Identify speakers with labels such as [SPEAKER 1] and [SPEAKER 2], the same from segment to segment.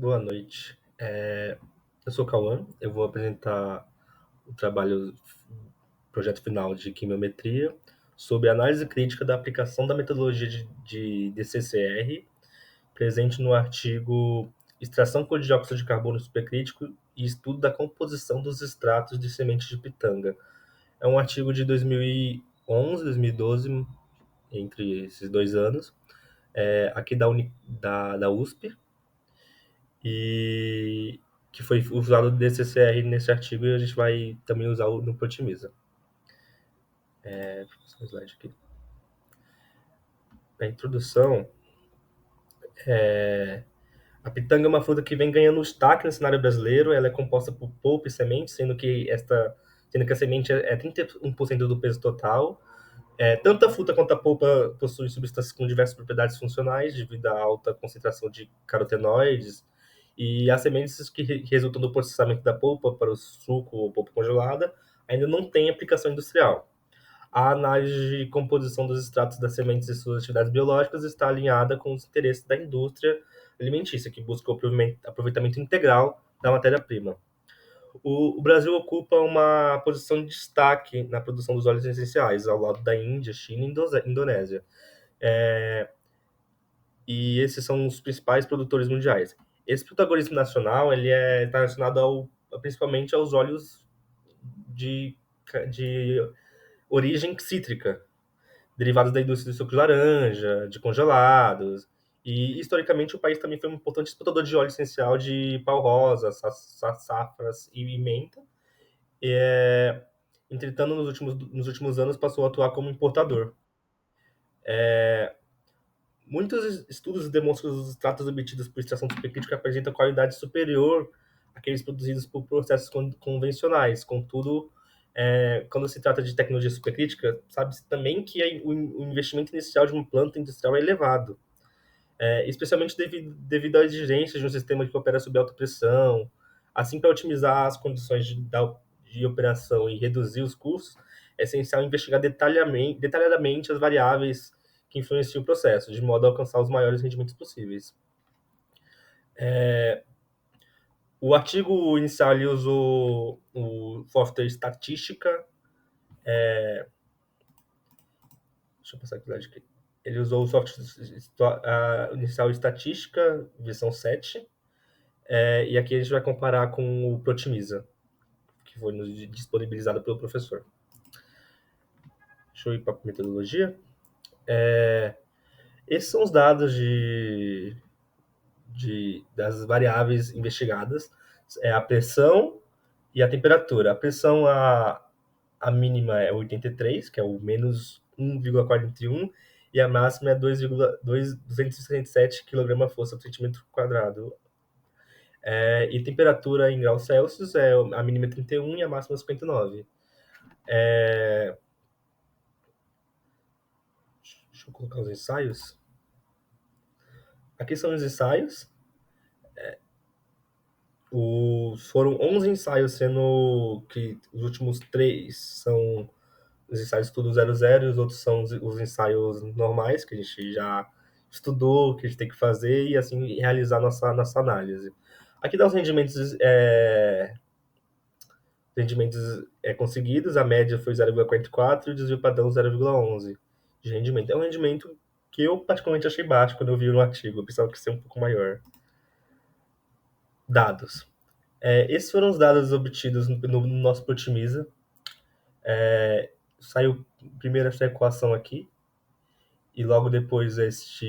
[SPEAKER 1] Boa noite. Eu sou o Cauã, eu vou apresentar o projeto final de quimiometria sobre análise crítica da aplicação da metodologia de DCCR, presente no artigo Extração com dióxido de carbono supercrítico e estudo da composição dos extratos de sementes de pitanga. É um artigo de 2011, 2012, entre esses 2 anos, aqui da USP, e que foi usado o DCCR nesse artigo e a gente vai também usar no Protimiza. Um slide aqui. A introdução, a pitanga é uma fruta que vem ganhando destaque no cenário brasileiro. Ela é composta por polpa e semente, sendo que a semente é 31% do peso total. Tanto a fruta quanto a polpa possuem substâncias com diversas propriedades funcionais devido à alta concentração de carotenoides, e as sementes que resultam do processamento da polpa para o suco ou polpa congelada ainda não têm aplicação industrial. A análise de composição dos extratos das sementes e suas atividades biológicas está alinhada com os interesses da indústria alimentícia, que busca o aproveitamento integral da matéria-prima. O Brasil ocupa uma posição de destaque na produção dos óleos essenciais, ao lado da Índia, China e Indonésia. E esses são os principais produtores mundiais. Esse protagonismo nacional ele está relacionado principalmente aos óleos de origem cítrica, derivados da indústria do suco de laranja, de congelados. E, historicamente, o país também foi um importante exportador de óleo essencial de pau-rosa, safras e menta. Entretanto, nos últimos anos, passou a atuar como importador. Muitos estudos demonstram que os extratos obtidos por extração supercrítica apresentam qualidade superior àqueles produzidos por processos convencionais. Contudo, quando se trata de tecnologia supercrítica, sabe-se também que o investimento inicial de uma planta industrial é elevado, especialmente devido às exigências de um sistema que opera sob alta pressão. Assim, para otimizar as condições de operação e reduzir os custos, é essencial investigar detalhadamente as variáveis que influenciam o processo, de modo a alcançar os maiores rendimentos possíveis. O artigo inicial ele usou o software Estatística. Deixa eu passar aqui. Ele usou o software inicial Estatística, versão 7. E aqui a gente vai comparar com o Protimiza, que foi disponibilizado pelo professor. Deixa eu ir para a metodologia. Esses são os dados das variáveis investigadas. A pressão e a temperatura. A pressão, a mínima é 83, que é o menos 1,41, e a máxima é 267 kg/força por centímetro quadrado. E temperatura em graus Celsius, a mínima é 31 e a máxima é 59. Deixa eu colocar os ensaios. Aqui são os ensaios. Foram 11 ensaios, sendo que os últimos 3 são os ensaios tudo 00, e os outros são os ensaios normais, que a gente já estudou, que a gente tem que fazer, e assim realizar nossa análise. Aqui dá os rendimentos conseguidos. A média foi 0,44 e o desvio padrão 0,11 de rendimento. É um rendimento que eu particularmente achei baixo quando eu vi no artigo. Eu pensava que ia ser um pouco maior. Dados. Esses foram os dados obtidos no nosso Protimiza. Saiu primeiro essa equação aqui, e logo depois essa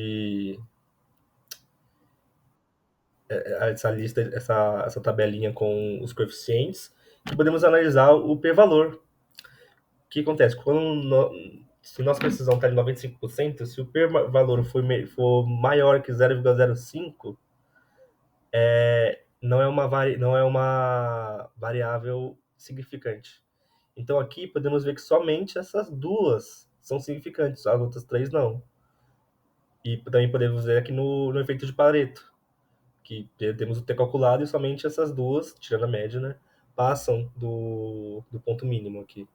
[SPEAKER 1] lista, essa tabelinha com os coeficientes, que podemos analisar o p-valor. O que acontece? Se nossa precisão está em 95%, se o p-valor for maior que 0,05, não é uma variável significante. Então, aqui podemos ver que somente essas duas são significantes, as outras 3 não. E também podemos ver aqui no efeito de Pareto, que temos o T calculado e somente essas duas, tirando a média, né, passam do ponto mínimo aqui.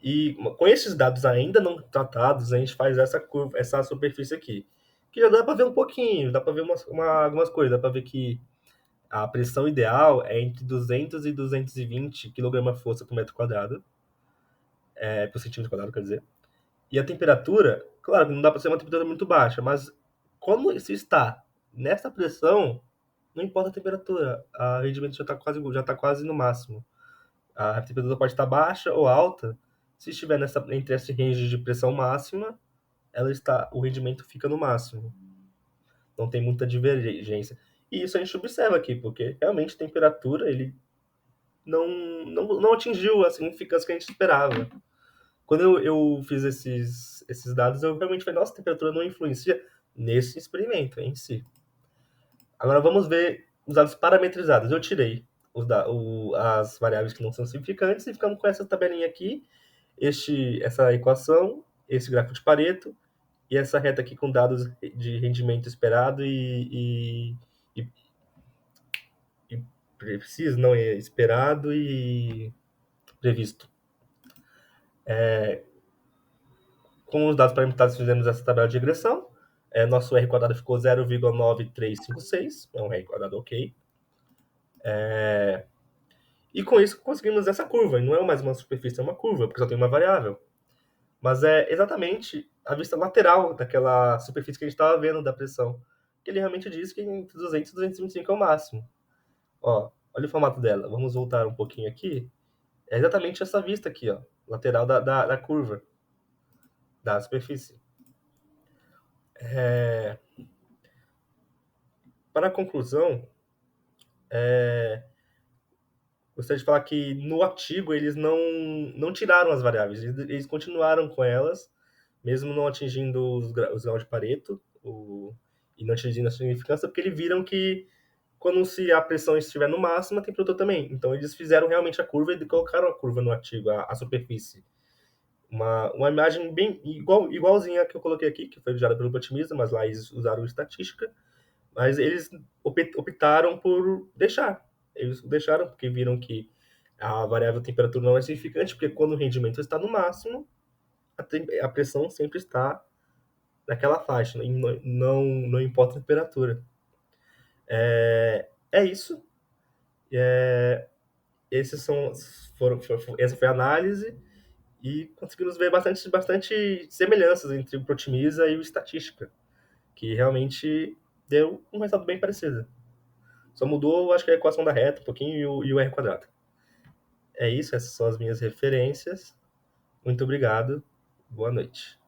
[SPEAKER 1] E com esses dados ainda não tratados, a gente faz essa superfície aqui, que já dá para ver um pouquinho, dá para ver algumas coisas, dá para ver que a pressão ideal é entre 200 e 220 kg-força por metro quadrado, por centímetro quadrado, quer dizer. E a temperatura, claro, não dá para ser uma temperatura muito baixa, mas quando se está nessa pressão, não importa a temperatura, o rendimento já tá quase no máximo. A temperatura pode estar baixa ou alta, se estiver entre esse range de pressão máxima, o rendimento fica no máximo. Não tem muita divergência. E isso a gente observa aqui, porque realmente a temperatura ele não atingiu a significância que a gente esperava. Quando eu fiz esses dados, eu realmente falei, nossa, a temperatura não influencia nesse experimento em si. Agora vamos ver os dados parametrizados. Eu tirei as variáveis que não são significantes e ficamos com essa tabelinha aqui, essa equação, esse gráfico de Pareto e essa reta aqui com dados de rendimento esperado e preciso, não, é esperado e previsto. Com os dados parametrizados, fizemos essa tabela de regressão. Nosso R quadrado ficou 0,9356, é um R quadrado ok. E com isso conseguimos essa curva. E não é mais uma superfície, é uma curva, porque só tem uma variável. Mas é exatamente a vista lateral daquela superfície que a gente estava vendo da pressão. Que ele realmente diz que entre 200 e 225 é o máximo. Ó, olha o formato dela. Vamos voltar um pouquinho aqui. É exatamente essa vista aqui, ó, lateral da curva, da superfície. Para a conclusão, gostaria de falar que no artigo eles não tiraram as variáveis, eles continuaram com elas, mesmo não atingindo os graus de Pareto e não atingindo a significância, porque eles viram que quando a pressão estiver no máximo, a temperatura também. Então eles fizeram realmente a curva e colocaram a curva no artigo, a superfície. Uma imagem bem igualzinha a que eu coloquei aqui, que foi gerada pelo Otimista, mas lá eles usaram estatística. Mas eles optaram por deixar. Eles deixaram porque viram que a variável temperatura não é significante, porque quando o rendimento está no máximo, a pressão sempre está naquela faixa, não importa a temperatura. É isso. Esses são, essa foi a análise e conseguimos ver bastante semelhanças entre o Protimiza e o Estatística, que realmente deu um resultado bem parecido. Só mudou, acho que a equação da reta um pouquinho e o R quadrado. É isso, essas são as minhas referências. Muito obrigado. Boa noite.